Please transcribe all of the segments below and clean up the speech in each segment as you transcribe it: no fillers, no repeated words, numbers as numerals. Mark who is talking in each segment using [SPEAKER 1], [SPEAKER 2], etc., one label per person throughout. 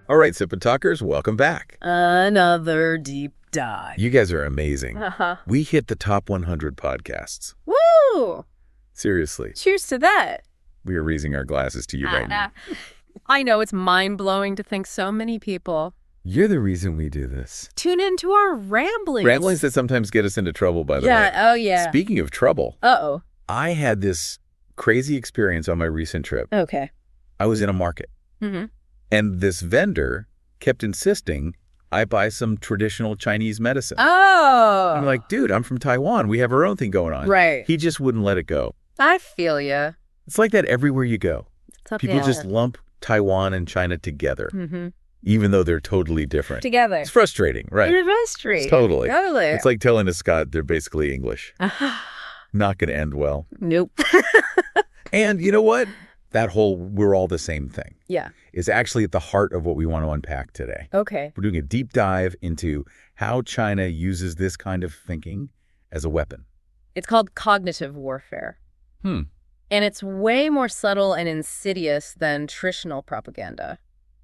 [SPEAKER 1] All right, Sip&Talkers, welcome back.
[SPEAKER 2] Another deep dive.
[SPEAKER 1] You guys are amazing. We hit the top 100 podcasts.
[SPEAKER 2] Woo!
[SPEAKER 1] Seriously.
[SPEAKER 2] Cheers to that.
[SPEAKER 1] We are raising our glasses to you right now.
[SPEAKER 2] I know, it's mind-blowing to think so many people
[SPEAKER 1] You're the reason we do this.
[SPEAKER 2] tune into our ramblings.
[SPEAKER 1] Ramblings that sometimes get us into trouble, by the way.
[SPEAKER 2] Yeah, oh yeah.
[SPEAKER 1] Speaking of trouble,
[SPEAKER 2] Uh-oh.
[SPEAKER 1] I had this crazy experience on my recent trip.
[SPEAKER 2] Okay.
[SPEAKER 1] I was in a market, and this vendor kept insisting I buy some traditional Chinese medicine.
[SPEAKER 2] Oh.
[SPEAKER 1] I'm like, dude, I'm from Taiwan. We have our own thing going on.
[SPEAKER 2] Right.
[SPEAKER 1] He just wouldn't let it go.
[SPEAKER 2] I feel ya.
[SPEAKER 1] It's like that everywhere you go. People just
[SPEAKER 2] yeah.
[SPEAKER 1] lump Taiwan and China together, even though they're totally different.
[SPEAKER 2] Together.
[SPEAKER 1] It's frustrating, right?
[SPEAKER 2] Anniversary.
[SPEAKER 1] Totally.
[SPEAKER 2] Totally.
[SPEAKER 1] It's like telling a Scot they're basically English. Not going to end well.
[SPEAKER 2] Nope.
[SPEAKER 1] And you know what? That whole we're all the same thing
[SPEAKER 2] Yeah.
[SPEAKER 1] is actually at the heart of what we want to unpack today.
[SPEAKER 2] Okay.
[SPEAKER 1] We're doing a deep dive into how China uses this kind of thinking as a weapon.
[SPEAKER 2] It's called cognitive warfare.
[SPEAKER 1] Hmm.
[SPEAKER 2] And it's way more subtle and insidious than traditional propaganda.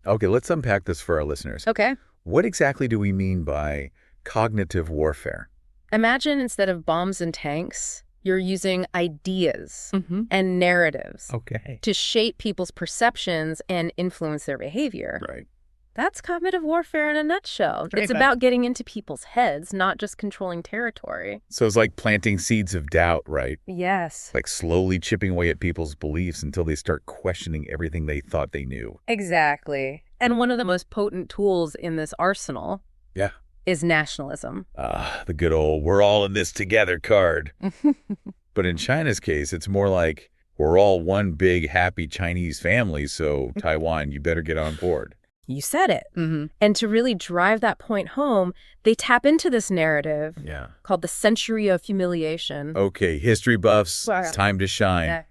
[SPEAKER 1] Okay, let's unpack this for our listeners.
[SPEAKER 2] Okay.
[SPEAKER 1] What exactly do we mean by cognitive warfare?
[SPEAKER 2] Imagine instead of bombs and tanks, you're using ideas and narratives
[SPEAKER 1] Okay.
[SPEAKER 2] to shape people's perceptions and influence their behavior.
[SPEAKER 1] Right.
[SPEAKER 2] That's cognitive warfare in a nutshell.
[SPEAKER 1] Right.
[SPEAKER 2] It's about getting into people's heads, not just controlling territory.
[SPEAKER 1] So it's like planting seeds of doubt, right?
[SPEAKER 2] Yes.
[SPEAKER 1] Like slowly chipping away at people's beliefs until they start questioning everything they thought they knew.
[SPEAKER 2] Exactly. And one of the most potent tools in this arsenal is nationalism.
[SPEAKER 1] The good old we're all in this together card. But in China's case, it's more like we're all one big happy Chinese family, so Taiwan, you better get on board.
[SPEAKER 2] You said it. And to really drive that point home, they tap into this narrative called the century of humiliation.
[SPEAKER 1] Okay, history buffs, it's time to shine.
[SPEAKER 2] Yeah.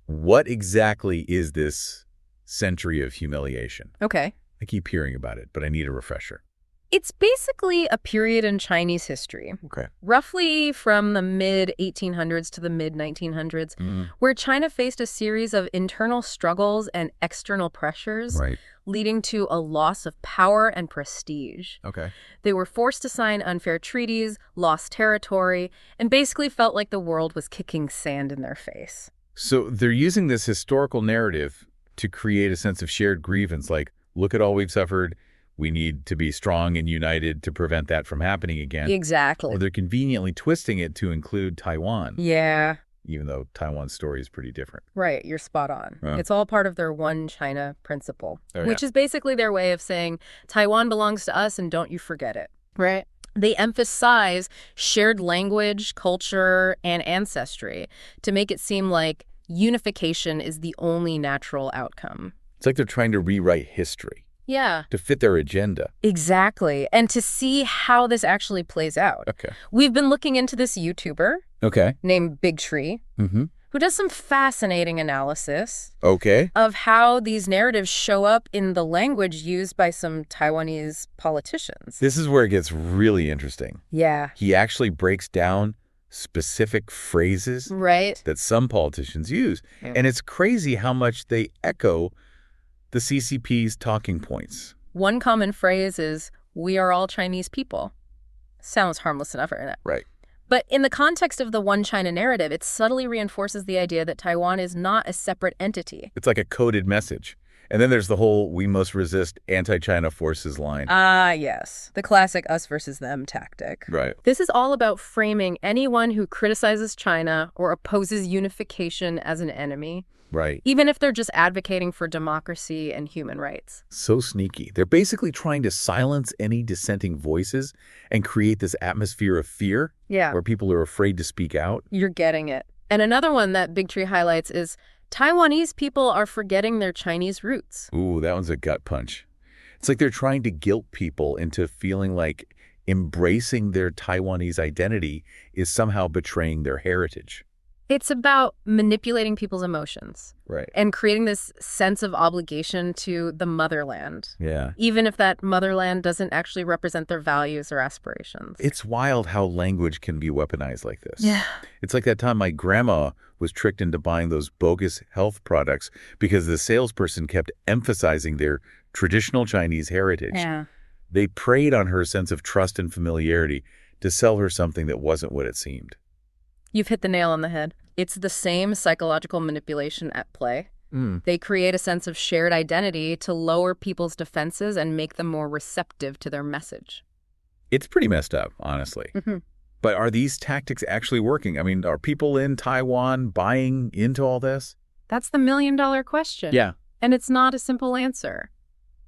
[SPEAKER 1] What exactly is this century of humiliation?
[SPEAKER 2] Okay.
[SPEAKER 1] I keep hearing about it, but I need a refresher.
[SPEAKER 2] It's basically a period in Chinese history,
[SPEAKER 1] Okay.
[SPEAKER 2] roughly from the mid-1800s to the mid-1900s, where China faced a series of internal struggles and external pressures,
[SPEAKER 1] Right.
[SPEAKER 2] leading to a loss of power and prestige.
[SPEAKER 1] Okay.
[SPEAKER 2] They were forced to sign unfair treaties, lost territory, and basically felt like the world was kicking sand in their face.
[SPEAKER 1] So they're using this historical narrative to create a sense of shared grievance, like, look at all we've suffered. We need to be strong and united to prevent that from happening again.
[SPEAKER 2] Exactly.
[SPEAKER 1] Or they're conveniently twisting it to include Taiwan,
[SPEAKER 2] Yeah,
[SPEAKER 1] even though Taiwan's story is pretty different.
[SPEAKER 2] right. You're spot on.
[SPEAKER 1] Huh.
[SPEAKER 2] It's all part of their one China principle,
[SPEAKER 1] Oh,
[SPEAKER 2] which is basically their way of saying Taiwan belongs to us and don't you forget it. Right. They emphasize shared language, culture, and ancestry to make it seem like unification is the only natural outcome.
[SPEAKER 1] It's like they're trying to rewrite history
[SPEAKER 2] Yeah.
[SPEAKER 1] to fit their agenda.
[SPEAKER 2] Exactly. And to see how this actually plays out.
[SPEAKER 1] Okay.
[SPEAKER 2] We've been looking into this YouTuber
[SPEAKER 1] Okay.
[SPEAKER 2] named Big Tree, who does some fascinating analysis
[SPEAKER 1] Okay.
[SPEAKER 2] of how these narratives show up in the language used by some Taiwanese politicians.
[SPEAKER 1] This is where it gets really interesting.
[SPEAKER 2] Yeah.
[SPEAKER 1] He actually breaks down specific phrases
[SPEAKER 2] Right.
[SPEAKER 1] that some politicians use. And it's crazy how much they echo the CCP's talking points.
[SPEAKER 2] One common phrase is, "We are all Chinese people." Sounds harmless enough, isn't it?
[SPEAKER 1] Right.
[SPEAKER 2] But in the context of the One China narrative, it subtly reinforces the idea that Taiwan is not a separate entity.
[SPEAKER 1] It's like a coded message. And then there's the whole we must resist anti-China forces line.
[SPEAKER 2] Ah, yes. The classic us versus them tactic.
[SPEAKER 1] Right.
[SPEAKER 2] This is all about framing anyone who criticizes China or opposes unification as an enemy,
[SPEAKER 1] Right.
[SPEAKER 2] even if they're just advocating for democracy and human rights.
[SPEAKER 1] So sneaky. They're basically trying to silence any dissenting voices and create this atmosphere of fear
[SPEAKER 2] Yeah.
[SPEAKER 1] where people are afraid to speak out.
[SPEAKER 2] You're getting it. And another one that Big Tree highlights is Taiwanese people are forgetting their Chinese roots.
[SPEAKER 1] Ooh, that one's a gut punch. It's like they're trying to guilt people into feeling like embracing their Taiwanese identity is somehow betraying their heritage.
[SPEAKER 2] It's about manipulating people's emotions.
[SPEAKER 1] Right.
[SPEAKER 2] And creating this sense of obligation to the motherland.
[SPEAKER 1] Yeah.
[SPEAKER 2] Even if that motherland doesn't actually represent their values or aspirations.
[SPEAKER 1] It's wild how language can be weaponized like this.
[SPEAKER 2] Yeah.
[SPEAKER 1] It's like that time my grandma was tricked into buying those bogus health products because the salesperson kept emphasizing their traditional Chinese heritage.
[SPEAKER 2] Yeah.
[SPEAKER 1] They preyed on her sense of trust and familiarity to sell her something that wasn't what it seemed.
[SPEAKER 2] You've hit the nail on the head. It's the same psychological manipulation at play. They create a sense of shared identity to lower people's defenses and make them more receptive to their message.
[SPEAKER 1] It's pretty messed up, honestly. But are these tactics actually working? I mean, are people in Taiwan buying into all this?
[SPEAKER 2] That's the million-dollar question.
[SPEAKER 1] Yeah.
[SPEAKER 2] And it's not a simple answer.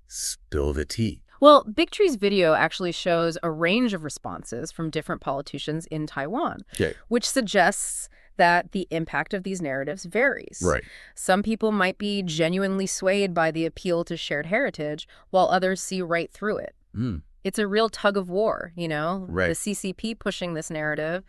[SPEAKER 1] Spill the tea.
[SPEAKER 2] Well, Big Tree's video actually shows a range of responses from different politicians in Taiwan, which suggests that the impact of these narratives varies.
[SPEAKER 1] Right.
[SPEAKER 2] Some people might be genuinely swayed by the appeal to shared heritage, while others see right through it. It's a real tug of war, you know?
[SPEAKER 1] Right.
[SPEAKER 2] The CCP pushing this narrative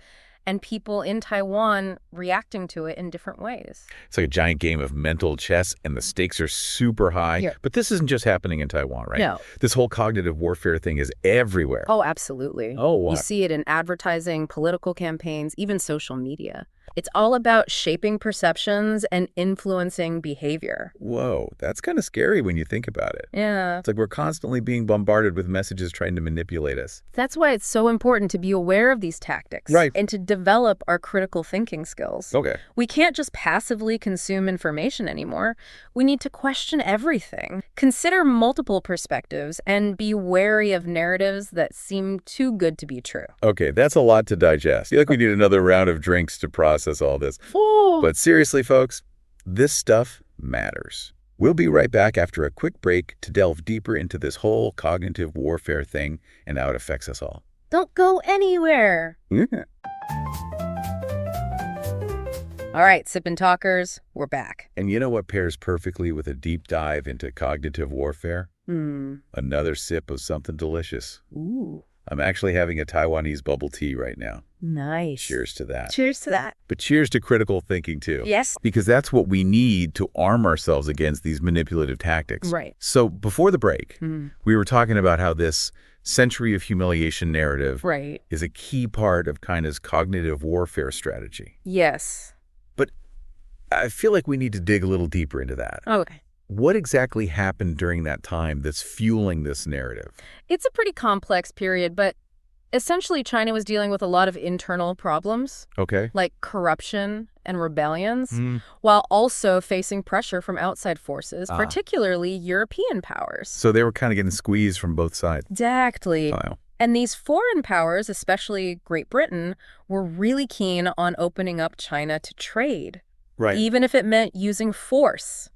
[SPEAKER 2] and people in Taiwan reacting to it in different ways.
[SPEAKER 1] It's like a giant game of mental chess, and the stakes are super high.
[SPEAKER 2] Yeah.
[SPEAKER 1] But this isn't just happening in Taiwan, right?
[SPEAKER 2] No.
[SPEAKER 1] This whole cognitive warfare thing is everywhere.
[SPEAKER 2] Oh, absolutely.
[SPEAKER 1] Oh, wow.
[SPEAKER 2] You see it in advertising, political campaigns, even social media. It's all about shaping perceptions and influencing behavior.
[SPEAKER 1] Whoa, that's kind of scary when you think about it.
[SPEAKER 2] Yeah.
[SPEAKER 1] It's like we're constantly being bombarded with messages trying to manipulate us.
[SPEAKER 2] That's why it's so important to be aware of these tactics.
[SPEAKER 1] Right.
[SPEAKER 2] And to develop our critical thinking skills.
[SPEAKER 1] Okay.
[SPEAKER 2] We can't just passively consume information anymore. We need to question everything. Consider multiple perspectives and be wary of narratives that seem too good to be true.
[SPEAKER 1] Okay, that's a lot to digest. I feel like we need another round of drinks to process all this.
[SPEAKER 2] Oh.
[SPEAKER 1] But seriously, folks, this stuff matters. We'll be right back after a quick break to delve deeper into this whole cognitive warfare thing and how it affects us all.
[SPEAKER 2] Don't go anywhere.
[SPEAKER 1] Yeah.
[SPEAKER 2] All right, Sip&Talkers, we're back.
[SPEAKER 1] And you know what pairs perfectly with a deep dive into cognitive warfare? Another sip of something delicious.
[SPEAKER 2] Ooh.
[SPEAKER 1] I'm actually having a Taiwanese bubble tea right now.
[SPEAKER 2] Nice.
[SPEAKER 1] Cheers to that.
[SPEAKER 2] Cheers to that.
[SPEAKER 1] But cheers to critical thinking, too.
[SPEAKER 2] Yes.
[SPEAKER 1] Because that's what we need to arm ourselves against these manipulative tactics.
[SPEAKER 2] Right.
[SPEAKER 1] So before the break, we were talking about how this century of humiliation narrative is a key part of China's cognitive warfare strategy.
[SPEAKER 2] Yes.
[SPEAKER 1] But I feel like we need to dig a little deeper into that.
[SPEAKER 2] Okay.
[SPEAKER 1] What exactly happened during that time that's fueling this narrative?
[SPEAKER 2] It's a pretty complex period, but essentially China was dealing with a lot of internal problems,
[SPEAKER 1] Okay.
[SPEAKER 2] like corruption and rebellions, while also facing pressure from outside forces, particularly European powers.
[SPEAKER 1] So they were kind of getting squeezed from both sides.
[SPEAKER 2] Exactly.
[SPEAKER 1] Wow.
[SPEAKER 2] And these foreign powers, especially Great Britain, were really keen on opening up China to trade,
[SPEAKER 1] Right.
[SPEAKER 2] even if it meant using force.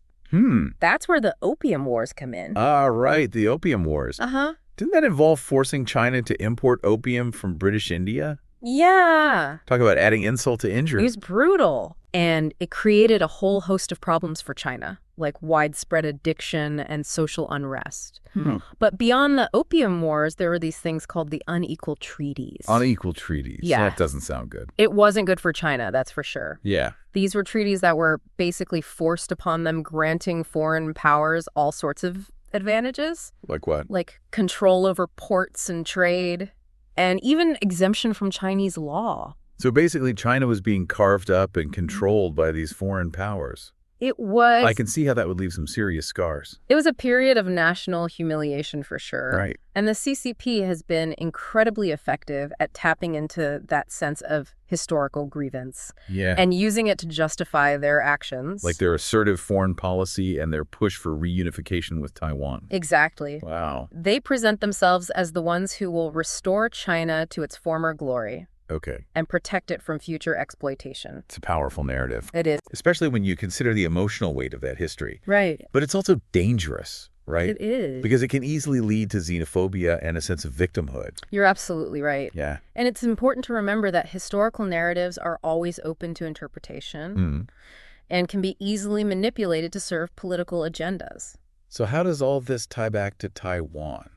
[SPEAKER 2] That's where the Opium Wars come in.
[SPEAKER 1] Right, the Opium Wars.
[SPEAKER 2] Uh-huh.
[SPEAKER 1] Didn't that involve forcing China to import opium from British India?
[SPEAKER 2] Yeah.
[SPEAKER 1] Talk about adding insult to
[SPEAKER 2] It
[SPEAKER 1] injury.
[SPEAKER 2] was brutal. And it created a whole host of problems for China, like widespread addiction and social unrest. But beyond the Opium Wars, there were these things called the unequal treaties.
[SPEAKER 1] Unequal treaties.
[SPEAKER 2] Yeah.
[SPEAKER 1] That doesn't sound good.
[SPEAKER 2] It wasn't good for China, that's for sure.
[SPEAKER 1] Yeah.
[SPEAKER 2] These were treaties that were basically forced upon them, granting foreign powers all sorts of advantages.
[SPEAKER 1] Like what?
[SPEAKER 2] Like control over ports and trade, and even exemption from Chinese law.
[SPEAKER 1] So basically, China was being carved up and controlled by these foreign powers.
[SPEAKER 2] It was...
[SPEAKER 1] I can see how that would leave some serious scars.
[SPEAKER 2] It was a period of national humiliation for sure.
[SPEAKER 1] Right.
[SPEAKER 2] And the CCP has been incredibly effective at tapping into that sense of historical grievance.
[SPEAKER 1] Yeah.
[SPEAKER 2] And using it to justify their actions.
[SPEAKER 1] Like their assertive foreign policy and their push for reunification with Taiwan.
[SPEAKER 2] Exactly.
[SPEAKER 1] Wow.
[SPEAKER 2] They present themselves as the ones who will restore China to its former glory.
[SPEAKER 1] Okay.
[SPEAKER 2] And protect it from future exploitation.
[SPEAKER 1] It's a powerful narrative.
[SPEAKER 2] It is.
[SPEAKER 1] Especially when you consider the emotional weight of that history.
[SPEAKER 2] Right.
[SPEAKER 1] But it's also dangerous, right?
[SPEAKER 2] It is.
[SPEAKER 1] Because it can easily lead to xenophobia and a sense of victimhood.
[SPEAKER 2] You're absolutely right.
[SPEAKER 1] Yeah.
[SPEAKER 2] And it's important to remember that historical narratives are always open to interpretation and can be easily manipulated to serve political agendas.
[SPEAKER 1] So how does all this tie back to Taiwan?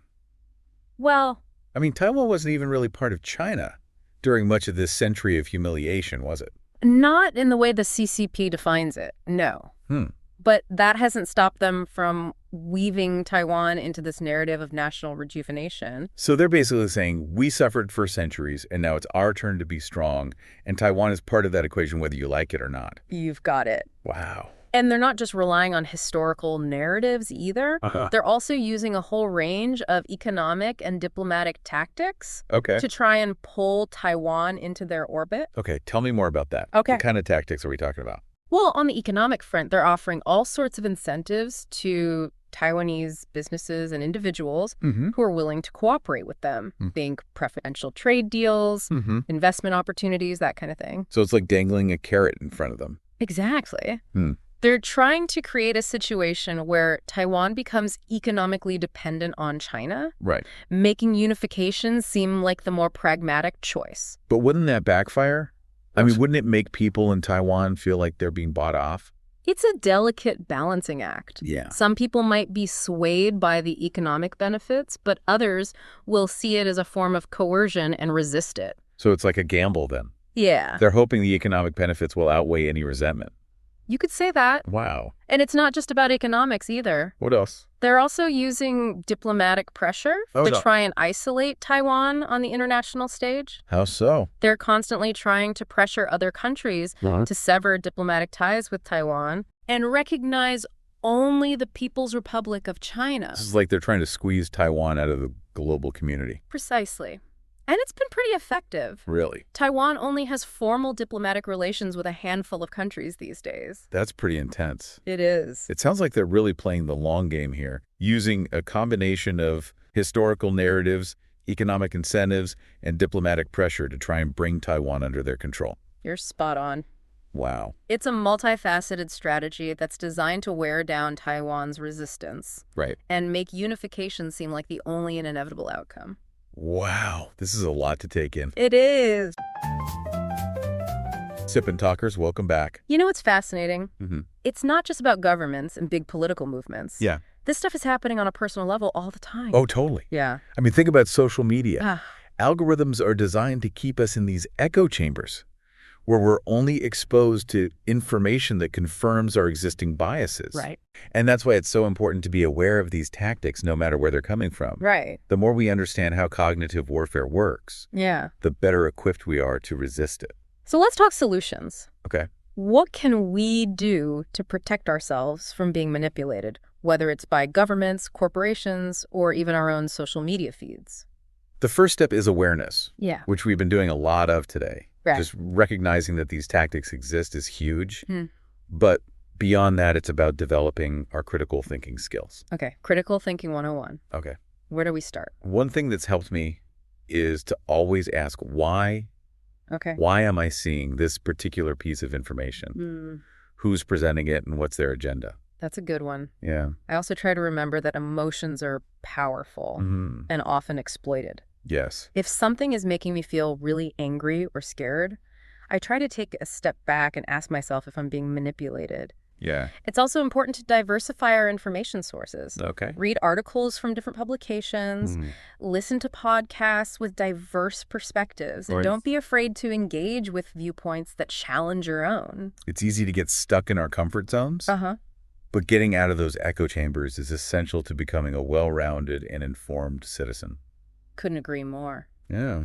[SPEAKER 2] Well,
[SPEAKER 1] I mean, Taiwan wasn't even really part of China during much of this century of humiliation, was it?
[SPEAKER 2] Not in the way the CCP defines it, no. But that hasn't stopped them from weaving Taiwan into this narrative of national rejuvenation.
[SPEAKER 1] So they're basically saying, we suffered for centuries, and now it's our turn to be strong, and Taiwan is part of that equation whether you like it or not.
[SPEAKER 2] You've got it.
[SPEAKER 1] Wow.
[SPEAKER 2] And they're not just relying on historical narratives either. They're also using a whole range of economic and diplomatic tactics to try and pull Taiwan into their orbit.
[SPEAKER 1] Okay, tell me more about that.
[SPEAKER 2] Okay.
[SPEAKER 1] What kind of tactics are we talking about?
[SPEAKER 2] Well, on the economic front, they're offering all sorts of incentives to Taiwanese businesses and individuals who are willing to cooperate with them. Think preferential trade deals, investment opportunities, that kind of thing.
[SPEAKER 1] So it's like dangling a carrot in front of them.
[SPEAKER 2] Exactly. They're trying to create a situation where Taiwan becomes economically dependent on China, making unification seem like the more pragmatic choice.
[SPEAKER 1] But wouldn't that backfire? I mean, wouldn't it make people in Taiwan feel like they're being bought off?
[SPEAKER 2] It's a delicate balancing act.
[SPEAKER 1] Yeah.
[SPEAKER 2] Some people might be swayed by the economic benefits, but others will see it as a form of coercion and resist it.
[SPEAKER 1] So it's like a gamble then.
[SPEAKER 2] Yeah.
[SPEAKER 1] They're hoping the economic benefits will outweigh any resentment.
[SPEAKER 2] You could say that.
[SPEAKER 1] Wow.
[SPEAKER 2] And it's not just about economics either.
[SPEAKER 1] What else?
[SPEAKER 2] They're also using diplomatic pressure to try and isolate Taiwan on the international stage.
[SPEAKER 1] How so?
[SPEAKER 2] They're constantly trying to pressure other countries to sever diplomatic ties with Taiwan and recognize only the People's Republic of China.
[SPEAKER 1] This is like they're trying to squeeze Taiwan out of the global community.
[SPEAKER 2] Precisely. And it's been pretty effective.
[SPEAKER 1] Really?
[SPEAKER 2] Taiwan only has formal diplomatic relations with a handful of countries these days.
[SPEAKER 1] That's pretty intense.
[SPEAKER 2] It is.
[SPEAKER 1] It sounds like they're really playing the long game here, using a combination of historical narratives, economic incentives, and diplomatic pressure to try and bring Taiwan under their control.
[SPEAKER 2] You're spot on.
[SPEAKER 1] Wow.
[SPEAKER 2] It's a multifaceted strategy that's designed to wear down Taiwan's resistance. And make unification seem like the only and inevitable outcome.
[SPEAKER 1] Wow, this is a lot to take in.
[SPEAKER 2] It is.
[SPEAKER 1] Sip and Talkers, welcome back.
[SPEAKER 2] You know what's fascinating? It's not just about governments and big political movements.
[SPEAKER 1] Yeah.
[SPEAKER 2] This stuff is happening on a personal level all the time.
[SPEAKER 1] Oh, totally.
[SPEAKER 2] Yeah.
[SPEAKER 1] I mean, think about social media. Algorithms are designed to keep us in these echo chambers where we're only exposed to information that confirms our existing biases. And that's why it's so important to be aware of these tactics no matter where they're coming from. The more we understand how cognitive warfare works, the better equipped we are to resist it.
[SPEAKER 2] So let's talk solutions.
[SPEAKER 1] Okay.
[SPEAKER 2] What can we do to protect ourselves from being manipulated, whether it's by governments, corporations, or even our own social media feeds?
[SPEAKER 1] The first step is awareness, which we've been doing a lot of today. Just recognizing that these tactics exist is huge. But beyond that, it's about developing our critical thinking skills.
[SPEAKER 2] Okay, critical thinking 101.
[SPEAKER 1] Okay.
[SPEAKER 2] Where do we start?
[SPEAKER 1] One thing that's helped me is to always ask why.
[SPEAKER 2] Okay.
[SPEAKER 1] Why am I seeing this particular piece of information? Who's presenting it and what's their agenda?
[SPEAKER 2] That's a good one.
[SPEAKER 1] Yeah.
[SPEAKER 2] I also try to remember that emotions are powerful and often exploited.
[SPEAKER 1] Yes.
[SPEAKER 2] If something is making me feel really angry or scared, I try to take a step back and ask myself if I'm being manipulated.
[SPEAKER 1] Yeah.
[SPEAKER 2] It's also important to diversify our information sources.
[SPEAKER 1] Okay.
[SPEAKER 2] Read articles from different publications, listen to podcasts with diverse perspectives, and don't be afraid to engage with viewpoints that challenge your own.
[SPEAKER 1] It's easy to get stuck in our comfort zones. But getting out of those echo chambers is essential to becoming a well-rounded and informed citizen.
[SPEAKER 2] Couldn't agree more.
[SPEAKER 1] Yeah.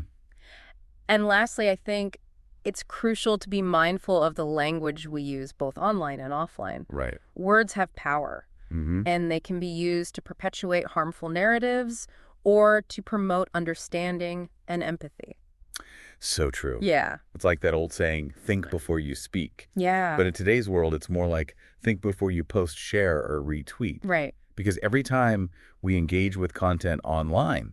[SPEAKER 2] And lastly, I think it's crucial to be mindful of the language we use both online and offline. Words have power, and they can be used to perpetuate harmful narratives or to promote understanding and empathy.
[SPEAKER 1] So true.
[SPEAKER 2] Yeah.
[SPEAKER 1] It's like that old saying, think before you speak.
[SPEAKER 2] Yeah.
[SPEAKER 1] But in today's world, it's more like think before you post, share, or retweet. Because every time we engage with content online,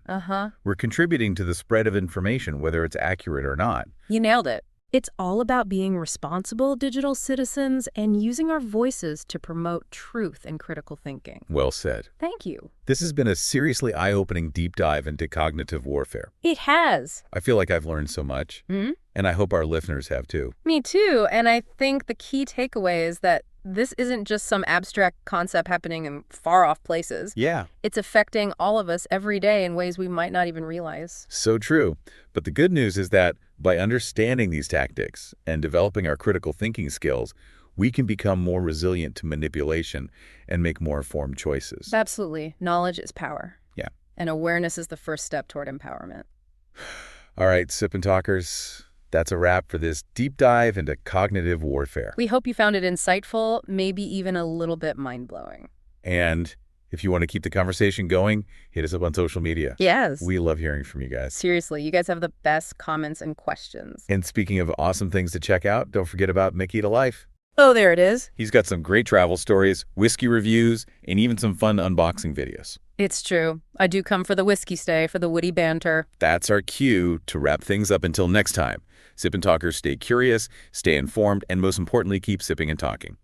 [SPEAKER 1] we're contributing to the spread of information, whether it's accurate or not.
[SPEAKER 2] You nailed it. It's all about being responsible digital citizens and using our voices to promote truth and critical thinking.
[SPEAKER 1] Well said.
[SPEAKER 2] Thank you.
[SPEAKER 1] This has been a seriously eye-opening deep dive into cognitive warfare.
[SPEAKER 2] It has.
[SPEAKER 1] I feel like I've learned so much, and I hope our listeners have too.
[SPEAKER 2] Me too. And I think the key takeaway is that this isn't just some abstract concept happening in far-off places.
[SPEAKER 1] Yeah.
[SPEAKER 2] It's affecting all of us every day in ways we might not even realize.
[SPEAKER 1] So true. But the good news is that by understanding these tactics and developing our critical thinking skills, we can become more resilient to manipulation and make more informed choices.
[SPEAKER 2] Absolutely. Knowledge is power.
[SPEAKER 1] Yeah.
[SPEAKER 2] And awareness is the first step toward empowerment.
[SPEAKER 1] All right, Sip and Talkers, that's a wrap for this deep dive into cognitive warfare.
[SPEAKER 2] We hope you found it insightful, maybe even a little bit mind-blowing.
[SPEAKER 1] And if you want to keep the conversation going, hit us up on social media.
[SPEAKER 2] Yes.
[SPEAKER 1] We love hearing from you guys.
[SPEAKER 2] Seriously, you guys have the best comments and questions.
[SPEAKER 1] And speaking of awesome things to check out, don't forget about Mickyytolife.
[SPEAKER 2] Oh, there it is.
[SPEAKER 1] He's got some great travel stories, whiskey reviews, and even some fun unboxing videos.
[SPEAKER 2] It's true. I do come for the whiskey stay, for the witty banter.
[SPEAKER 1] That's our cue to wrap things up until next time. Sip and Talkers, stay curious, stay informed, and most importantly, keep sipping and talking.